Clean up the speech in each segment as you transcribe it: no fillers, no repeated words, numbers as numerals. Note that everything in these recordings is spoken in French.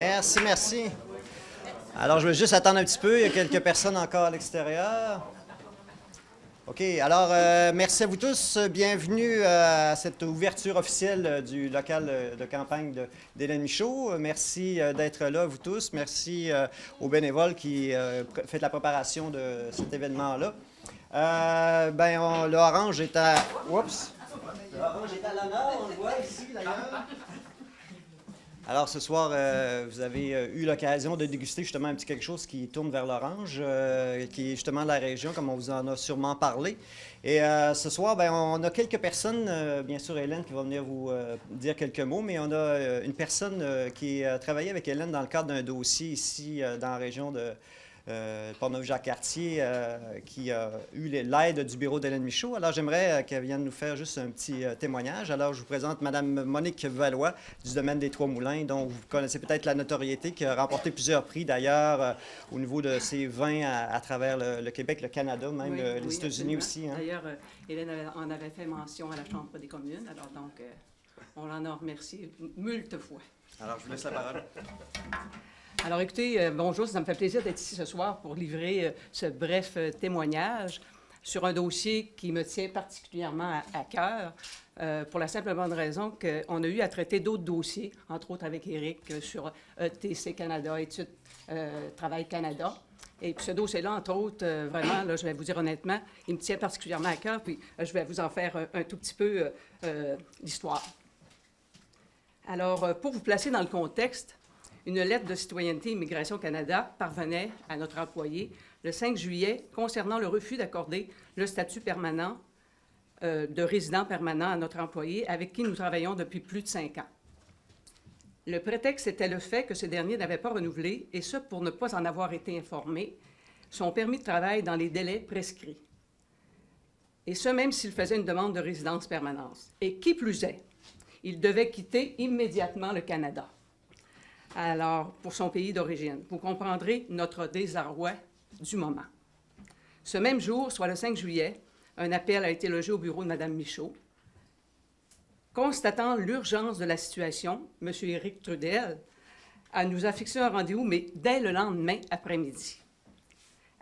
Merci, merci. Alors, je vais juste attendre un petit peu. Il y a quelques personnes encore à l'extérieur. OK. Alors, merci à vous tous. Bienvenue à cette ouverture officielle du local de campagne d'Hélène Michaud. Merci d'être là, vous tous. Merci aux bénévoles qui font la préparation de cet événement-là. L'orange est à... Oups! L'orange est à l'honneur, on le voit ici, d'ailleurs. Alors, ce soir, vous avez eu l'occasion de déguster justement un petit quelque chose qui tourne vers l'orange, qui est justement de la région, comme on vous en a sûrement parlé. Et ce soir, on a quelques personnes, bien sûr Hélène qui va venir vous dire quelques mots, mais on a une personne qui a travaillé avec Hélène dans le cadre d'un dossier ici dans la région de Portneuf-Jacques-Cartier, qui a eu l'aide du bureau d'Hélène Michaud. Alors, j'aimerais qu'elle vienne nous faire juste un petit témoignage. Alors, je vous présente Mme Monique Valois du domaine des Trois-Moulins, dont vous connaissez peut-être la notoriété, qui a remporté plusieurs prix, d'ailleurs, au niveau de ses vins à travers le Québec, le Canada, même les États-Unis aussi. Hein. D'ailleurs, Hélène en avait fait mention à la Chambre des communes. Alors, donc, on l'en a remercié moult fois. Alors, je vous laisse la parole. Alors, écoutez, bonjour, ça me fait plaisir d'être ici ce soir pour livrer ce bref témoignage sur un dossier qui me tient particulièrement à cœur, pour la simple et bonne raison qu'on a eu à traiter d'autres dossiers, entre autres avec Éric, sur TC Canada, Études Travail Canada. Et puis ce dossier-là, entre autres, vraiment, là, je vais vous dire honnêtement, il me tient particulièrement à cœur, puis je vais vous en faire un tout petit peu l'histoire. Alors, pour vous placer dans le contexte, une lettre de citoyenneté Immigration Canada parvenait à notre employé le 5 juillet concernant le refus d'accorder le statut permanent de résident permanent à notre employé avec qui nous travaillons depuis plus de 5 ans. Le prétexte était le fait que ce dernier n'avait pas renouvelé, et ce pour ne pas en avoir été informé, son permis de travail dans les délais prescrits. Et ce, même s'il faisait une demande de résidence permanente. Et qui plus est, il devait quitter immédiatement le Canada. Alors, pour son pays d'origine. Vous comprendrez notre désarroi du moment. Ce même jour, soit le 5 juillet, un appel a été logé au bureau de Mme Michaud. Constatant l'urgence de la situation, M. Éric Trudel nous a fixé un rendez-vous, mais dès le lendemain après-midi.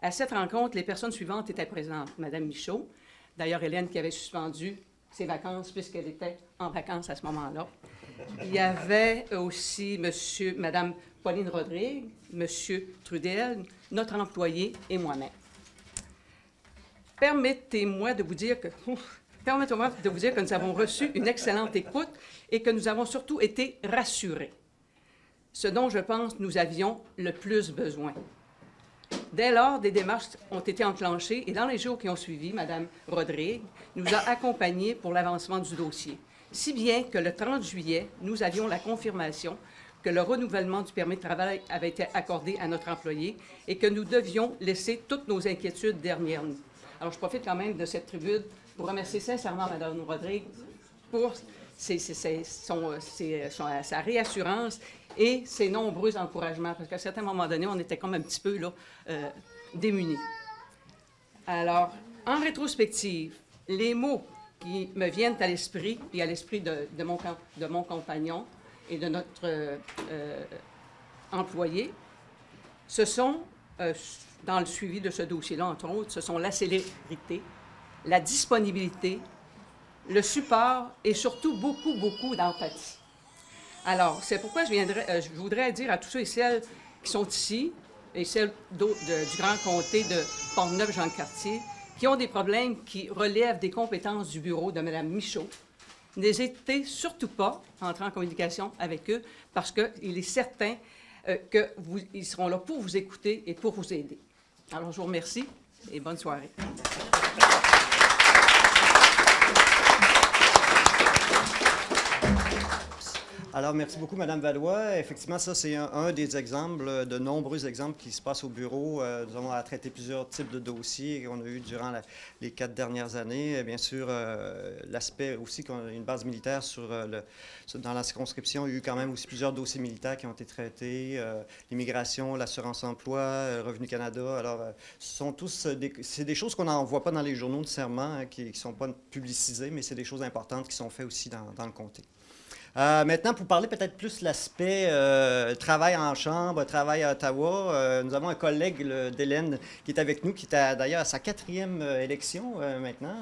À cette rencontre, les personnes suivantes étaient présentes. Mme Michaud, d'ailleurs Hélène qui avait suspendu ses vacances puisqu'elle était en vacances à ce moment-là. Il y avait aussi Mme Pauline Rodrigue, M. Trudel, notre employé et moi-même. Permettez-moi de vous dire que nous avons reçu une excellente écoute et que nous avons surtout été rassurés. Ce dont, je pense, nous avions le plus besoin. Dès lors, des démarches ont été enclenchées et dans les jours qui ont suivi, Mme Rodrigue nous a accompagnés pour l'avancement du dossier. Si bien que le 30 juillet, nous avions la confirmation que le renouvellement du permis de travail avait été accordé à notre employé et que nous devions laisser toutes nos inquiétudes derrière nous. Alors, je profite quand même de cette tribune pour remercier sincèrement Mme Rodrigue pour sa réassurance et ses nombreux encouragements, parce qu'à un certain moment donné, on était comme un petit peu là, démunis. Alors, en rétrospective, les mots qui me viennent à l'esprit, et à l'esprit de mon compagnon et de notre employé, ce sont, dans le suivi de ce dossier-là, entre autres, ce sont la célérité, la disponibilité, le support et surtout beaucoup, beaucoup d'empathie. Alors, c'est pourquoi je voudrais dire à tous ceux et celles qui sont ici, et celles du grand comté de Portneuf-Jacques-Cartier, qui ont des problèmes qui relèvent des compétences du bureau de Mme Michaud, n'hésitez surtout pas à entrer en communication avec eux parce qu'il est certain qu'ils seront là pour vous écouter et pour vous aider. Alors, je vous remercie et bonne soirée. Alors, merci beaucoup, Mme Valois. Effectivement, ça, c'est un des exemples, de nombreux exemples qui se passent au bureau. Nous avons à traiter plusieurs types de dossiers qu'on a eu durant les 4 dernières années. Bien sûr, l'aspect aussi qu'on a une base militaire dans la circonscription. Il y a eu quand même aussi plusieurs dossiers militaires qui ont été traités. L'immigration, l'assurance-emploi, Revenu Canada. Alors, ce sont tous c'est des choses qu'on n'en voit pas dans les journaux nécessairement, qui ne sont pas publicisées, mais c'est des choses importantes qui sont faites aussi dans le comté. Maintenant, pour parler peut-être plus de l'aspect travail en chambre, travail à Ottawa, nous avons un collègue d'Hélène qui est avec nous, qui est d'ailleurs à sa 4e élection maintenant,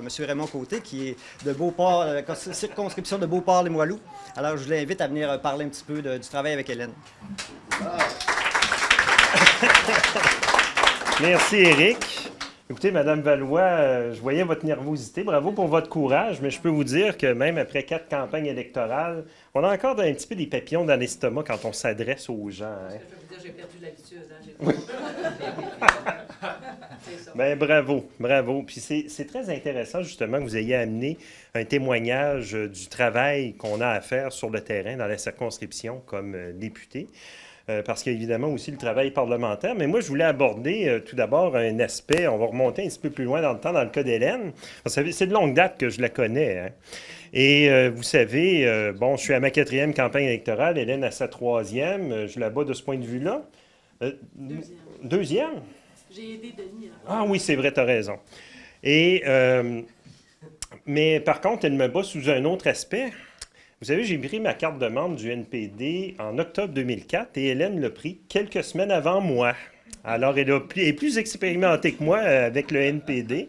Monsieur Raymond Côté, qui est de Beauport, circonscription de Beauport-les-Moilous. Alors, je l'invite à venir parler un petit peu du travail avec Hélène. Merci, Éric. Écoutez, Madame Valois, je voyais votre nervosité. Bravo pour votre courage, mais je peux vous dire que même après 4 campagnes électorales, on a encore un petit peu des papillons dans l'estomac quand on s'adresse aux gens. Hein? Je peux vous dire, j'ai perdu l'habitude. Bien, bravo, bravo. Puis c'est très intéressant, justement, que vous ayez amené un témoignage du travail qu'on a à faire sur le terrain dans la circonscription comme député. Parce qu'il y a évidemment aussi le travail parlementaire. Mais moi, je voulais aborder tout d'abord un aspect, on va remonter un petit peu plus loin dans le temps, dans le cas d'Hélène. Vous savez, c'est de longue date que je la connais. Hein? Et vous savez, bon, je suis à ma 4e campagne électorale, Hélène à sa 3e. Je la bats de ce point de vue-là. Deuxième? J'ai aidé Denis. Ah oui, c'est vrai, tu as raison. Et, mais par contre, elle me bat sous un autre aspect. Vous savez, j'ai pris ma carte de membre du NPD en octobre 2004 et Hélène l'a pris quelques semaines avant moi. Alors, elle est plus expérimentée que moi avec le NPD.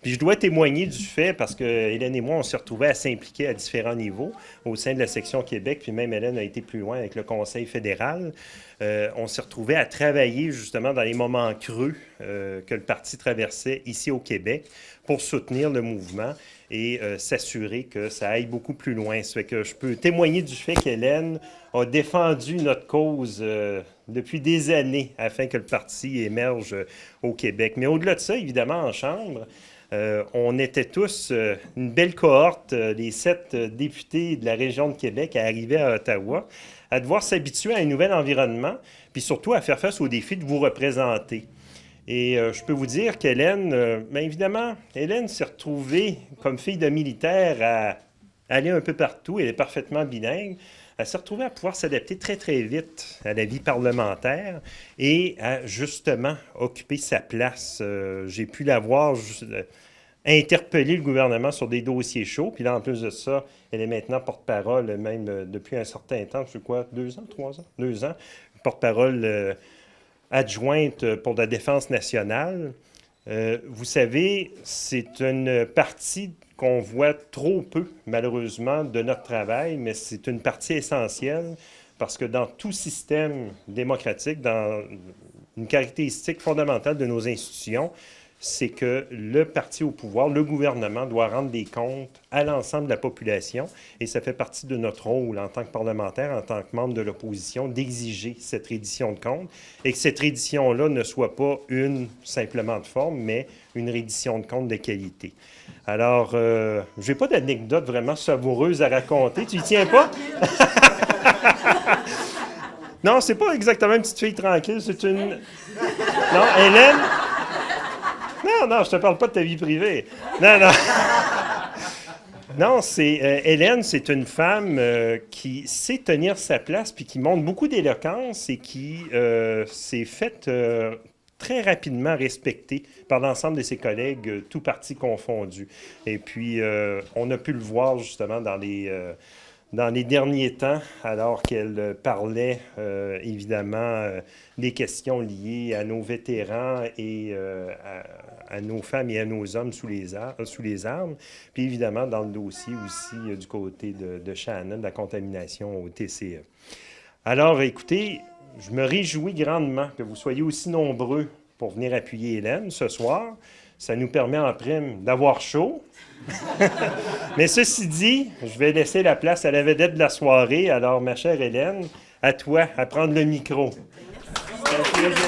Puis je dois témoigner du fait, parce que Hélène et moi, on s'est retrouvés à s'impliquer à différents niveaux au sein de la section Québec, puis même Hélène a été plus loin avec le Conseil fédéral. On s'est retrouvés à travailler justement dans les moments creux que le parti traversait ici au Québec pour soutenir le mouvement et s'assurer que ça aille beaucoup plus loin. Ça fait que je peux témoigner du fait qu'Hélène a défendu notre cause depuis des années afin que le parti émerge au Québec. Mais au-delà de ça, évidemment, en Chambre, on était tous une belle cohorte, les 7 députés de la région de Québec à arriver à Ottawa, à devoir s'habituer à un nouvel environnement, puis surtout à faire face au défi de vous représenter. Et je peux vous dire qu'Hélène, bien évidemment, Hélène s'est retrouvée comme fille de militaire à aller un peu partout. Elle est parfaitement bilingue. Elle s'est retrouvée à pouvoir s'adapter très, très vite à la vie parlementaire et à justement occuper sa place. J'ai pu la voir interpeller le gouvernement sur des dossiers chauds. Puis là, en plus de ça, elle est maintenant porte-parole, même depuis un certain temps, je sais quoi, 2 ans, 3 ans? 2 ans, porte-parole adjointe pour la défense nationale. Vous savez, c'est une partie qu'on voit trop peu, malheureusement, de notre travail, mais c'est une partie essentielle parce que dans tout système démocratique, dans une caractéristique fondamentale de nos institutions, c'est que le parti au pouvoir, le gouvernement, doit rendre des comptes à l'ensemble de la population et ça fait partie de notre rôle en tant que parlementaire, en tant que membre de l'opposition, d'exiger cette reddition de comptes et que cette reddition-là ne soit pas simplement de forme, mais une reddition de comptes de qualité. Alors, je n'ai pas d'anecdote vraiment savoureuse à raconter. Tu y tiens pas? Non, c'est pas exactement une petite fille tranquille, c'est une... Non, Hélène... Non, je te parle pas de ta vie privée. Non. Non, Hélène, c'est une femme qui sait tenir sa place puis qui montre beaucoup d'éloquence et qui s'est faite très rapidement respecter par l'ensemble de ses collègues, tous partis confondus. Et puis, on a pu le voir justement dans les derniers temps, alors qu'elle parlait évidemment des questions liées à nos vétérans et à nos femmes et à nos hommes sous les armes. Puis évidemment, dans le dossier aussi du côté de Shannon, de la contamination au TCE. Alors, écoutez, je me réjouis grandement que vous soyez aussi nombreux pour venir appuyer Hélène ce soir. Ça nous permet en prime d'avoir chaud. Mais ceci dit, je vais laisser la place à la vedette de la soirée. Alors, ma chère Hélène, à toi, à prendre le micro. Merci.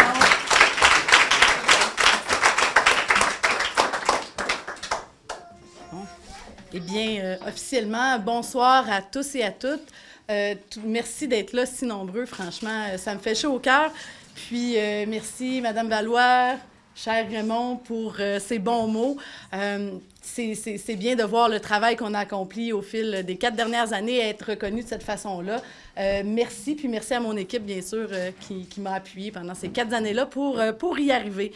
Eh bien, officiellement, bonsoir à tous et à toutes. Merci d'être là si nombreux, franchement, ça me fait chaud au cœur. Puis, merci, Madame Valois, cher Raymond, pour ces bons mots. C'est bien de voir le travail qu'on a accompli au fil des 4 dernières années et être reconnu de cette façon-là. Merci, puis merci à mon équipe, bien sûr, qui m'a appuyé pendant ces 4 années-là pour y arriver.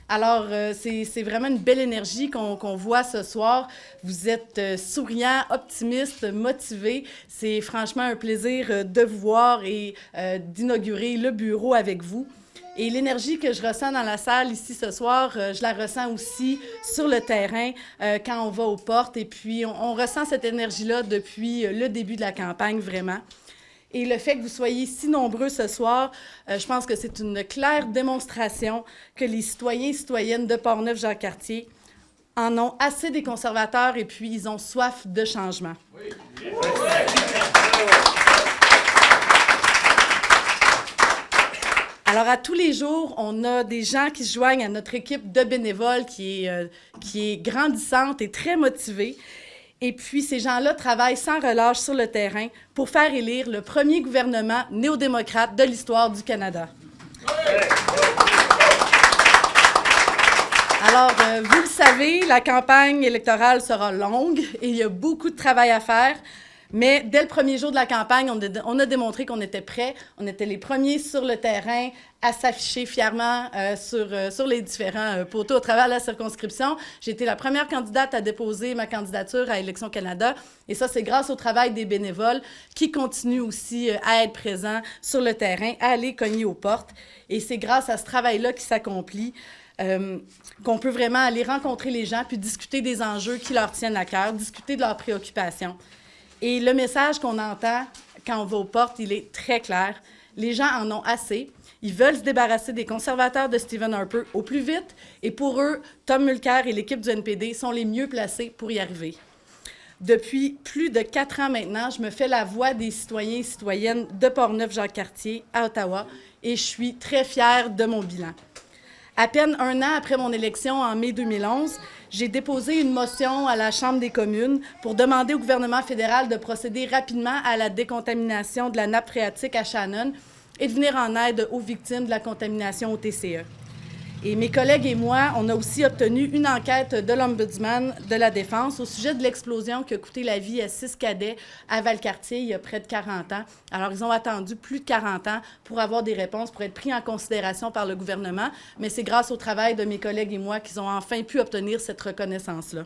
Alors, c'est vraiment une belle énergie qu'on voit ce soir. Vous êtes souriants, optimistes, motivés. C'est franchement un plaisir de vous voir et d'inaugurer le bureau avec vous. Et l'énergie que je ressens dans la salle ici ce soir, je la ressens aussi sur le terrain quand on va aux portes. Et puis, on ressent cette énergie-là depuis le début de la campagne, vraiment. Et le fait que vous soyez si nombreux ce soir, je pense que c'est une claire démonstration que les citoyens et citoyennes de Portneuf-Jacques-Cartier en ont assez des conservateurs et puis ils ont soif de changement. Oui. Alors, à tous les jours, on a des gens qui se joignent à notre équipe de bénévoles qui est grandissante et très motivée. Et puis, ces gens-là travaillent sans relâche sur le terrain pour faire élire le premier gouvernement néo-démocrate de l'histoire du Canada. Alors, vous le savez, la campagne électorale sera longue et il y a beaucoup de travail à faire. Mais dès le premier jour de la campagne, on a démontré qu'on était prêts. On était les premiers sur le terrain à s'afficher fièrement sur les différents poteaux au travers de la circonscription. J'ai été la première candidate à déposer ma candidature à Élections Canada. Et ça, c'est grâce au travail des bénévoles qui continuent aussi à être présents sur le terrain, à aller cogner aux portes. Et c'est grâce à ce travail-là qui s'accomplit qu'on peut vraiment aller rencontrer les gens puis discuter des enjeux qui leur tiennent à cœur, discuter de leurs préoccupations. Et le message qu'on entend quand on va aux portes, il est très clair. Les gens en ont assez. Ils veulent se débarrasser des conservateurs de Stephen Harper au plus vite. Et pour eux, Tom Mulcair et l'équipe du NPD sont les mieux placés pour y arriver. Depuis plus de 4 ans maintenant, je me fais la voix des citoyens et citoyennes de Portneuf-Jacques-Cartier à Ottawa et je suis très fière de mon bilan. À peine 1 an après mon élection en mai 2011, j'ai déposé une motion à la Chambre des communes pour demander au gouvernement fédéral de procéder rapidement à la décontamination de la nappe phréatique à Shannon et de venir en aide aux victimes de la contamination au TCE. Et mes collègues et moi, on a aussi obtenu une enquête de l'Ombudsman de la Défense au sujet de l'explosion qui a coûté la vie à 6 cadets à Valcartier il y a près de 40 ans. Alors, ils ont attendu plus de 40 ans pour avoir des réponses, pour être pris en considération par le gouvernement, mais c'est grâce au travail de mes collègues et moi qu'ils ont enfin pu obtenir cette reconnaissance-là.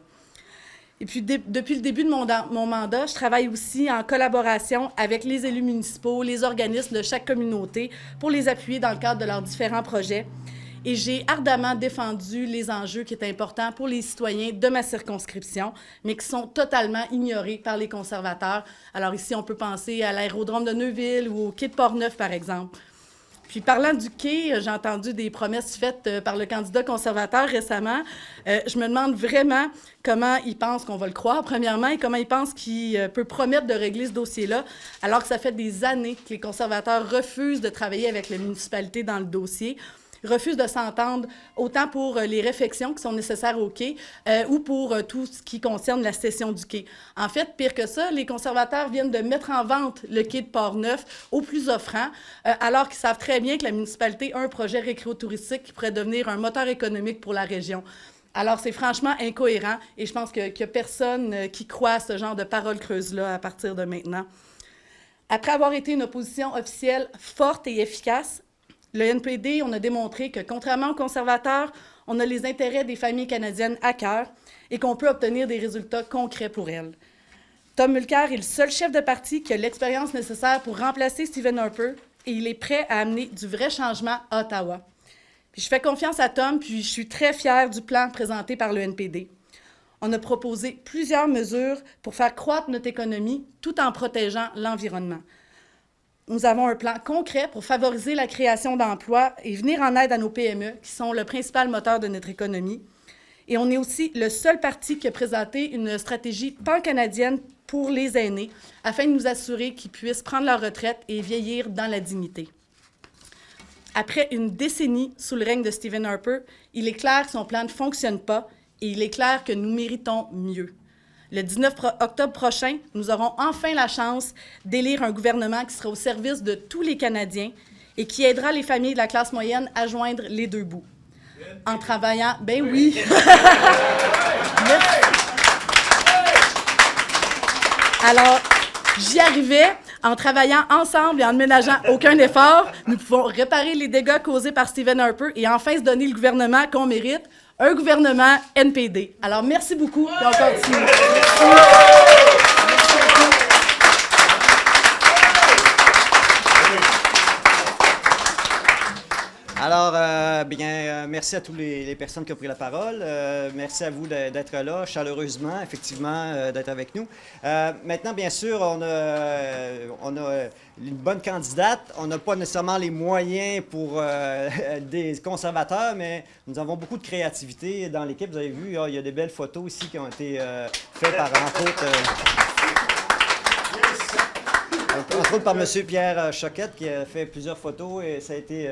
Et puis, depuis le début de mon mandat, je travaille aussi en collaboration avec les élus municipaux, les organismes de chaque communauté pour les appuyer dans le cadre de leurs différents projets. Et j'ai ardemment défendu les enjeux qui étaient importants pour les citoyens de ma circonscription, mais qui sont totalement ignorés par les conservateurs. Alors ici, on peut penser à l'aérodrome de Neuville ou au quai de Portneuf, par exemple. Puis parlant du quai, j'ai entendu des promesses faites par le candidat conservateur récemment. Je me demande vraiment comment il pense qu'on va le croire, premièrement, et comment il pense qu'il peut promettre de régler ce dossier-là, alors que ça fait des années que les conservateurs refusent de travailler avec la municipalité dans le dossier, refusent de s'entendre autant pour les réfections qui sont nécessaires au quai ou pour tout ce qui concerne la cession du quai. En fait, pire que ça, les conservateurs viennent de mettre en vente le quai de Portneuf au plus offrant, alors qu'ils savent très bien que la municipalité a un projet récréotouristique qui pourrait devenir un moteur économique pour la région. Alors, c'est franchement incohérent et je pense qu'il n'y a personne qui croit à ce genre de paroles creuses-là à partir de maintenant. Après avoir été une opposition officielle forte et efficace, le NPD, on a démontré que, contrairement aux conservateurs, on a les intérêts des familles canadiennes à cœur et qu'on peut obtenir des résultats concrets pour elles. Tom Mulcair est le seul chef de parti qui a l'expérience nécessaire pour remplacer Stephen Harper et il est prêt à amener du vrai changement à Ottawa. Puis je fais confiance à Tom, puis je suis très fière du plan présenté par le NPD. On a proposé plusieurs mesures pour faire croître notre économie tout en protégeant l'environnement. Nous avons un plan concret pour favoriser la création d'emplois et venir en aide à nos PME, qui sont le principal moteur de notre économie. Et on est aussi le seul parti qui a présenté une stratégie pan-canadienne pour les aînés, afin de nous assurer qu'ils puissent prendre leur retraite et vieillir dans la dignité. Après une décennie sous le règne de Stephen Harper, il est clair que son plan ne fonctionne pas et il est clair que nous méritons mieux. Le 19 octobre prochain, nous aurons enfin la chance d'élire un gouvernement qui sera au service de tous les Canadiens et qui aidera les familles de la classe moyenne à joindre les deux bouts. En travaillant, ben oui. Alors, J'y arrivais en travaillant ensemble et en ne ménageant aucun effort. Nous pouvons réparer les dégâts causés par Stephen Harper et enfin se donner le gouvernement qu'on mérite, un gouvernement NPD. Alors, merci beaucoup et on continue. Alors, merci à toutes les personnes qui ont pris la parole. Merci à vous d'être là, chaleureusement, effectivement, d'être avec nous. Maintenant, bien sûr, on a une bonne candidate. On n'a pas nécessairement les moyens pour des conservateurs, mais nous avons beaucoup de créativité dans l'équipe. Vous avez vu, il y a des belles photos ici qui ont été faites par, entre autres, par M. Pierre Choquette, qui a fait plusieurs photos et ça a été...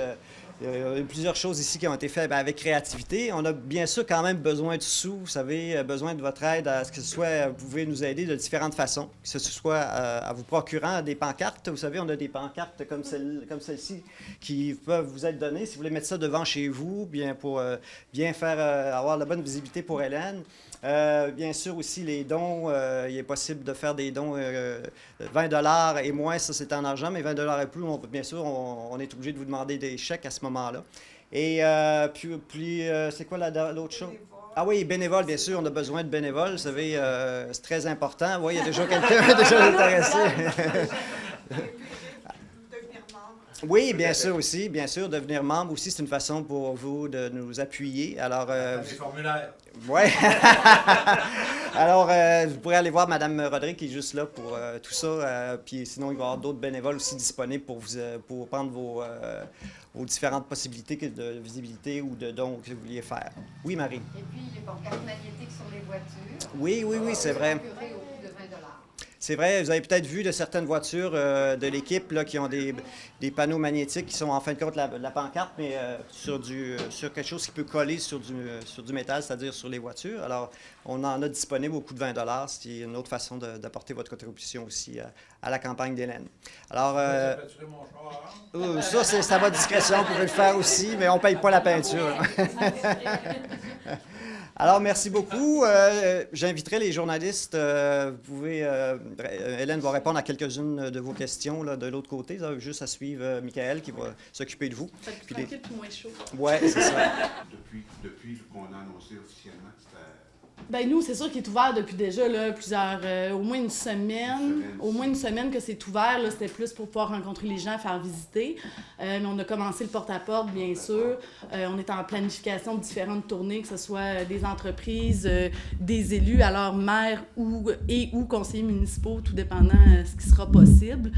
il y a plusieurs choses ici qui ont été faites avec créativité. On a bien sûr quand même besoin de sous, vous savez, besoin de votre aide à ce que ce soit, vous pouvez nous aider de différentes façons, que ce soit à vous procurant des pancartes. Vous savez, on a des pancartes comme celle-ci qui peuvent vous être données. Si vous voulez mettre ça devant chez vous, bien pour bien faire avoir la bonne visibilité pour Hélène. Bien sûr aussi les dons, il est possible de faire des dons 20 $ et moins, ça c'est en argent, mais 20 $ et plus, bien sûr, on est obligé de vous demander des chèques à ce moment-là. Et puis c'est quoi l'autre chose? Ah oui, bénévoles, bien sûr, on a besoin de bénévoles, vous savez, c'est très important. Oui, il y a déjà quelqu'un déjà intéressé. Oui, bien sûr aussi, bien sûr, devenir membre aussi, c'est une façon pour vous de nous appuyer. Alors, les formulaires. Oui. Alors, vous pourrez aller voir Mme Rodrigue qui est juste là pour tout ça. Puis sinon, il va y avoir d'autres bénévoles aussi disponibles pour prendre vos différentes possibilités de visibilité ou de dons que vous vouliez faire. Oui, Marie? Et puis, les pancartes magnétiques sur les voitures. Oui, c'est vrai. Procurées au coût de 20 $. C'est vrai, vous avez peut-être vu de certaines voitures de l'équipe là, qui ont des panneaux magnétiques qui sont en fin de compte la pancarte, mais sur quelque chose qui peut coller sur du métal, c'est-à-dire sur les voitures. Alors, on en a disponible au coût de 20 $. C'est une autre façon d'apporter votre contribution aussi à la campagne d'Hélène. Alors, ça, c'est à votre discrétion, vous pouvez le faire aussi, mais on ne paye pas la peinture. Alors, merci beaucoup. J'inviterai les journalistes. Hélène va répondre à quelques-unes de vos questions là, de l'autre côté. Vous avez juste à suivre Michael qui va s'occuper de vous. Ça plus tranquille puis moins chaud. Oui, c'est ça. Depuis qu'on a annoncé officiellement, c'était... Ben nous, c'est sûr qu'il est ouvert depuis déjà là, au moins une semaine. Au moins une semaine que c'est ouvert. Là, c'était plus pour pouvoir rencontrer les gens, faire visiter. Mais on a commencé le porte-à-porte, bien sûr. On est en planification de différentes tournées, que ce soit des entreprises, des élus, alors maires ou conseillers municipaux, tout dépendant de ce qui sera possible.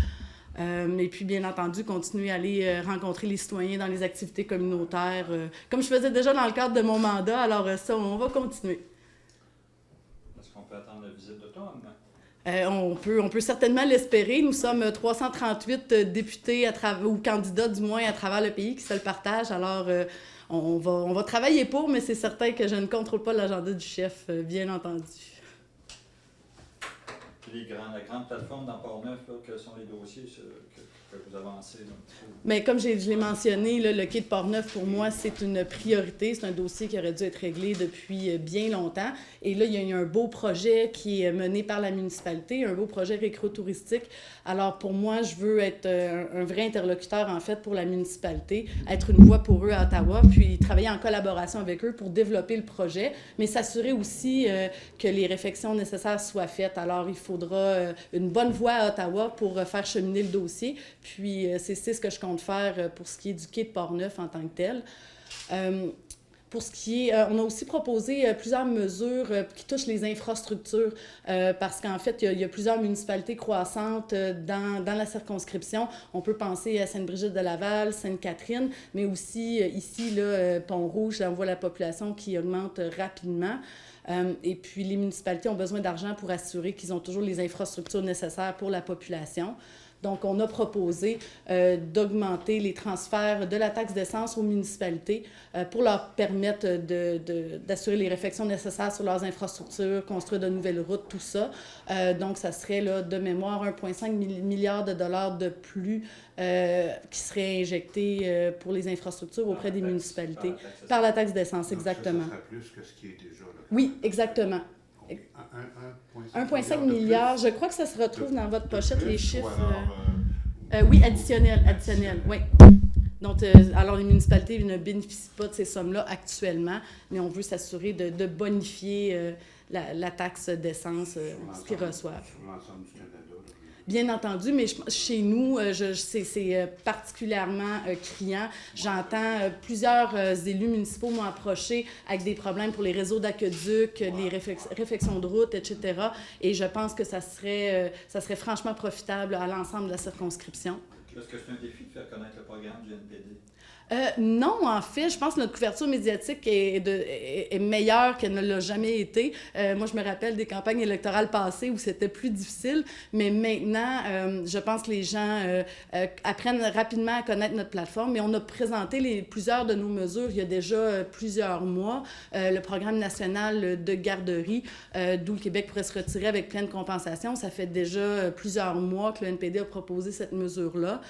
Et puis, bien entendu, continuer à aller rencontrer les citoyens dans les activités communautaires, comme je faisais déjà dans le cadre de mon mandat. Alors ça, on va continuer. On peut attendre la visite d'automne? On peut certainement l'espérer. Nous sommes 338 députés ou candidats, du moins, à travers le pays qui se le partagent. Alors, on va travailler pour, mais c'est certain que je ne contrôle pas l'agenda du chef, bien entendu. La grande plateforme dans Port-Neuf, quels sont les dossiers que vous avancez? Mais comme je l'ai mentionné, là, le quai de Port-Neuf, pour moi, c'est une priorité. C'est un dossier qui aurait dû être réglé depuis bien longtemps. Et là, il y a un beau projet qui est mené par la municipalité, un beau projet récro-touristique. Alors, pour moi, je veux être un vrai interlocuteur, en fait, pour la municipalité, être une voix pour eux à Ottawa, puis travailler en collaboration avec eux pour développer le projet, mais s'assurer aussi que les réflexions nécessaires soient faites. Alors, il faudra une bonne voix à Ottawa pour faire cheminer le dossier. Puis, c'est ce que je compte faire pour ce qui est du quai de Port-Neuf en tant que tel. Pour ce qui est, on a aussi proposé plusieurs mesures qui touchent les infrastructures parce qu'en fait, il y a plusieurs municipalités croissantes dans la circonscription. On peut penser à Sainte-Brigitte-de-Laval, Sainte-Catherine, mais aussi ici, là, Pont-Rouge, on voit la population qui augmente rapidement. Et puis, les municipalités ont besoin d'argent pour assurer qu'ils ont toujours les infrastructures nécessaires pour la population. Donc, on a proposé d'augmenter les transferts de la taxe d'essence aux municipalités pour leur permettre d'assurer les réflexions nécessaires sur leurs infrastructures, construire de nouvelles routes, tout ça. Donc, ça serait, là, de mémoire, 1,5 milliard de dollars de plus qui seraient injectés pour les infrastructures auprès des municipalités par la taxe d'essence, exactement. Ça serait plus que ce qui est déjà là. Oui, exactement. 1,5 milliard. Je crois que ça se retrouve dans votre pochette, les chiffres. Alors, Oui, additionnel, oui. Donc, alors, les municipalités ne bénéficient pas de ces sommes-là actuellement, mais on veut s'assurer de bonifier la taxe d'essence, ce qu'ils reçoivent. sur l'ensemble du Canada. Là. Bien entendu, mais chez nous, c'est particulièrement criant. J'entends plusieurs élus municipaux m'ont approché avec des problèmes pour les réseaux d'aqueduc, les réfections de routes, etc. Et je pense que ça serait franchement profitable à l'ensemble de la circonscription. Est-ce que c'est un défi de faire connaître le programme du NPD? Non, en fait, je pense que notre couverture médiatique est meilleure qu'elle ne l'a jamais été. Moi, je me rappelle des campagnes électorales passées où c'était plus difficile, mais maintenant, je pense que les gens apprennent rapidement à connaître notre plateforme. Mais on a présenté plusieurs de nos mesures il y a déjà plusieurs mois. Le programme national de garderie, d'où le Québec pourrait se retirer avec pleine compensation. Ça fait déjà plusieurs mois que le NPD a proposé cette mesure-là.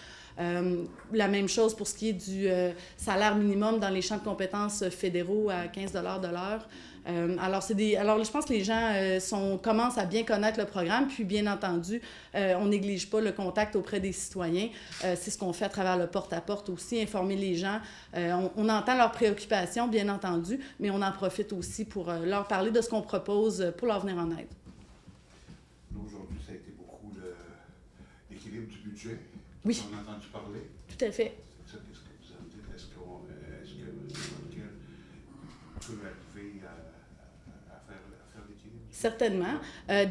La même chose pour ce qui est du salaire minimum dans les champs de compétences fédéraux à 15 $ de l'heure. Alors, je pense que les gens commencent à bien connaître le programme, puis bien entendu, on néglige pas le contact auprès des citoyens. C'est ce qu'on fait à travers le porte-à-porte aussi, informer les gens. On entend leurs préoccupations, bien entendu, mais on en profite aussi pour leur parler de ce qu'on propose pour leur venir en aide. Là, aujourd'hui, ça a été beaucoup l'équilibre du budget. Oui. On a entendu parler. Tout à fait. Qu'est-ce que vous en dites? Est-ce que peut arriver à faire l'équilibre? Certainement.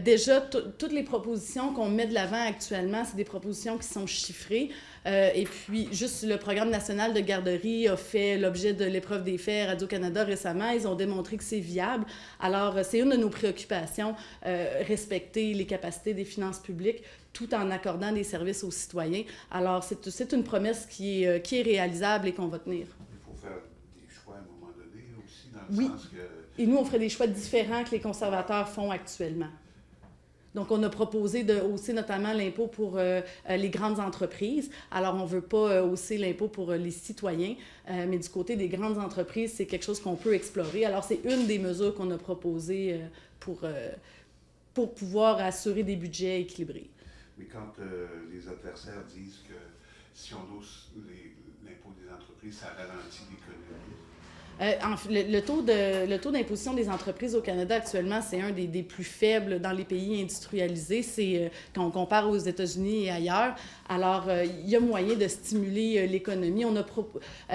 Déjà, toutes les propositions qu'on met de l'avant actuellement, c'est des propositions qui sont chiffrées. Et puis, juste le programme national de garderie a fait l'objet de l'épreuve des faits à Radio-Canada récemment. Ils ont démontré que c'est viable. Alors, c'est une de nos préoccupations, respecter les capacités des finances publiques tout en accordant des services aux citoyens. Alors, c'est une promesse qui est réalisable et qu'on va tenir. Il faut faire des choix à un moment donné aussi, dans le sens que... Et nous, on ferait des choix différents que les conservateurs font actuellement. Donc, on a proposé de hausser notamment l'impôt pour les grandes entreprises. Alors, on ne veut pas hausser l'impôt pour les citoyens, mais du côté des grandes entreprises, c'est quelque chose qu'on peut explorer. Alors, c'est une des mesures qu'on a proposées pour pouvoir assurer des budgets équilibrés. Mais quand les adversaires disent que si on hausse l'impôt des entreprises, ça ralentit l'économie. Le taux d'imposition des entreprises au Canada actuellement, c'est un des plus faibles dans les pays industrialisés. C'est quand on compare aux États-Unis et ailleurs. Alors, il y a moyen de stimuler l'économie. Il ne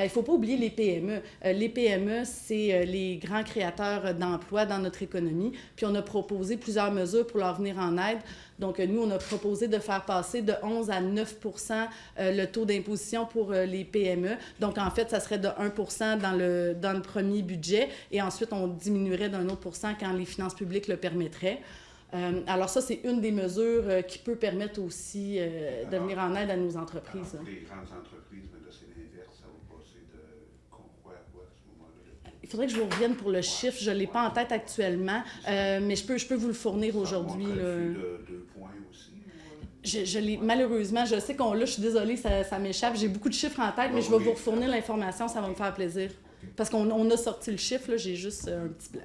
faut pas oublier les PME. Les PME, c'est les grands créateurs d'emplois dans notre économie. Puis, on a proposé plusieurs mesures pour leur venir en aide. Donc, nous, on a proposé de faire passer de 11 à 9 % le taux d'imposition pour les PME. Donc, en fait, ça serait de 1 % dans le premier budget et ensuite, on diminuerait d'un autre pourcent quand les finances publiques le permettraient. Alors ça, c'est une des mesures qui peut permettre aussi de venir en aide à nos entreprises. Alors, les grandes entreprises, mais là, c'est l'inverse. Ça va passer de quoi à quoi à ce moment-là? Il faudrait que je vous revienne pour le chiffre. Je ne l'ai pas en tête actuellement, mais je peux vous le fournir aujourd'hui. Ça de 2 points aussi? Malheureusement, je sais là, je suis désolée, ça m'échappe. J'ai beaucoup de chiffres en tête, mais je vais vous fournir l'information, ça va me faire plaisir. Parce qu'on a sorti le chiffre, là, j'ai juste un petit blanc.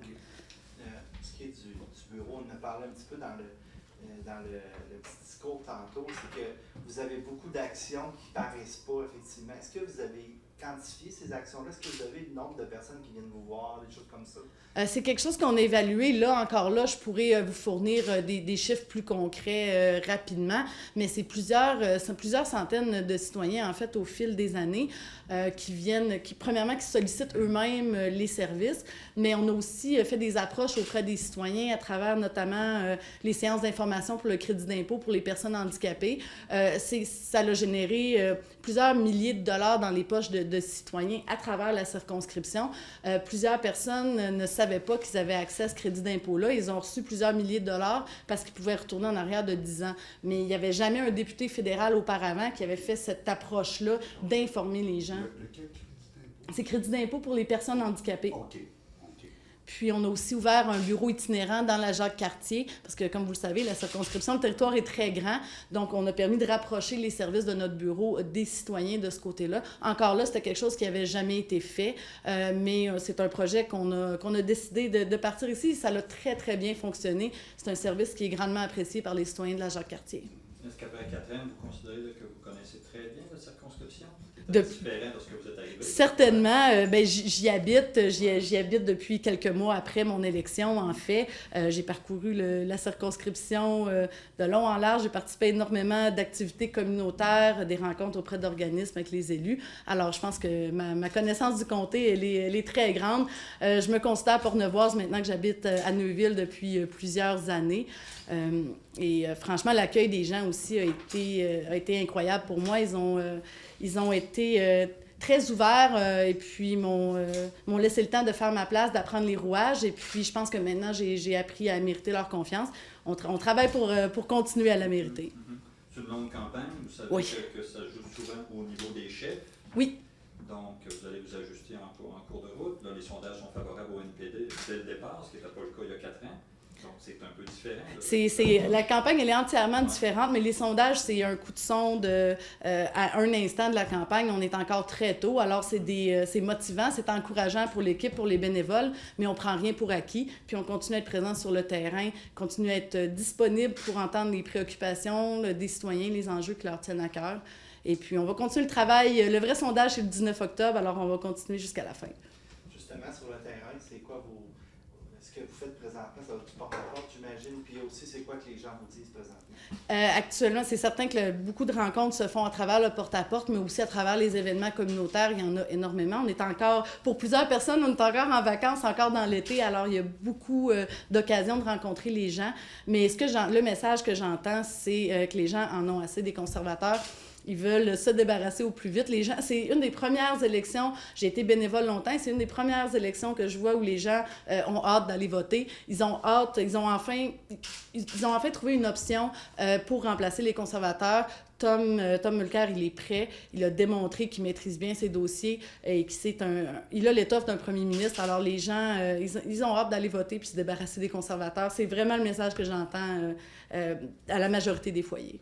Ce qui est du bureau, on en a parlé un petit peu dans le petit discours tantôt, c'est que vous avez beaucoup d'actions qui ne paraissent pas, effectivement. Est-ce que vous avez quantifié ces actions-là? Est-ce que vous avez le nombre de personnes qui viennent vous voir, des choses comme ça? C'est quelque chose qu'on a évalué. Là, encore là, je pourrais vous fournir des chiffres plus concrets rapidement, mais c'est plusieurs centaines de citoyens, en fait, au fil des années, qui sollicitent eux-mêmes les services, mais on a aussi fait des approches auprès des citoyens à travers notamment les séances d'information pour le crédit d'impôt pour les personnes handicapées. Ça a généré plusieurs milliers de dollars dans les poches de citoyens à travers la circonscription. Plusieurs personnes ne savaient pas qu'ils avaient accès à ce crédit d'impôt-là. Ils ont reçu plusieurs milliers de dollars parce qu'ils pouvaient retourner en arrière de 10 ans. Mais il n'y avait jamais un député fédéral auparavant qui avait fait cette approche-là d'informer les gens. Lequel crédit d'impôt? C'est crédit d'impôt pour les personnes handicapées. OK. Puis, on a aussi ouvert un bureau itinérant dans la Jacques-Cartier, parce que, comme vous le savez, la circonscription, le territoire est très grand. Donc, on a permis de rapprocher les services de notre bureau des citoyens de ce côté-là. Encore là, c'était quelque chose qui n'avait jamais été fait, mais c'est un projet qu'on a décidé de partir ici. Ça a très, très bien fonctionné. C'est un service qui est grandement apprécié par les citoyens de la Jacques-Cartier. Est-ce qu'après 4 ans, vous considérez que vous connaissez très bien la circonscription? C'est De- différent de ce que vous êtes arrivé? Certainement. J'y habite depuis quelques mois après mon élection, en fait. J'ai parcouru la circonscription de long en large. J'ai participé à énormément d'activités communautaires, des rencontres auprès d'organismes avec les élus. Alors, je pense que ma connaissance du comté, elle est très grande. Je me considère portnevoise maintenant que j'habite à Neuville depuis plusieurs années. Franchement, l'accueil des gens aussi a été incroyable pour moi. Ils ont été très ouverts et puis m'ont laissé le temps de faire ma place, d'apprendre les rouages. Et puis, je pense que maintenant, j'ai appris à mériter leur confiance. On travaille pour continuer à la mériter. C'est une longue campagne. Vous savez Oui. que ça joue souvent au niveau des chefs. Oui. Donc, vous allez vous ajuster en cours de route. Là, les sondages sont favorables au NPD dès le départ, ce qui n'était pas le cas il y a 4 ans. Donc, c'est un peu différent. La campagne, elle est entièrement différente, mais les sondages, c'est un coup de sonde à un instant de la campagne. On est encore très tôt, alors c'est motivant, c'est encourageant pour l'équipe, pour les bénévoles, mais on prend rien pour acquis. Puis on continue à être présent sur le terrain, continue à être disponible pour entendre les préoccupations des citoyens, les enjeux qui leur tiennent à cœur. Et puis on va continuer le travail. Le vrai sondage, c'est le 19 octobre, alors on va continuer jusqu'à la fin. Justement, sur le terrain, c'est quoi ce que vous faites présentement? Ça va du porte-à-porte, j'imagine. Puis aussi, c'est quoi que les gens vous disent présentement? Actuellement, c'est certain que beaucoup de rencontres se font à travers le porte-à-porte, mais aussi à travers les événements communautaires. Il y en a énormément. Pour plusieurs personnes, on est encore en vacances, encore dans l'été, alors il y a beaucoup d'occasions de rencontrer les gens. Mais le message que j'entends, c'est que les gens en ont assez des conservateurs. Ils veulent se débarrasser au plus vite. Les gens, c'est une des premières élections, j'ai été bénévole longtemps, c'est une des premières élections que je vois où les gens ont hâte d'aller voter. Ils ont enfin trouvé une option pour remplacer les conservateurs. Tom Mulcair, il est prêt. Il a démontré qu'il maîtrise bien ses dossiers et il a l'étoffe d'un premier ministre. Alors, les gens, ils ont hâte d'aller voter puis se débarrasser des conservateurs. C'est vraiment le message que j'entends à la majorité des foyers.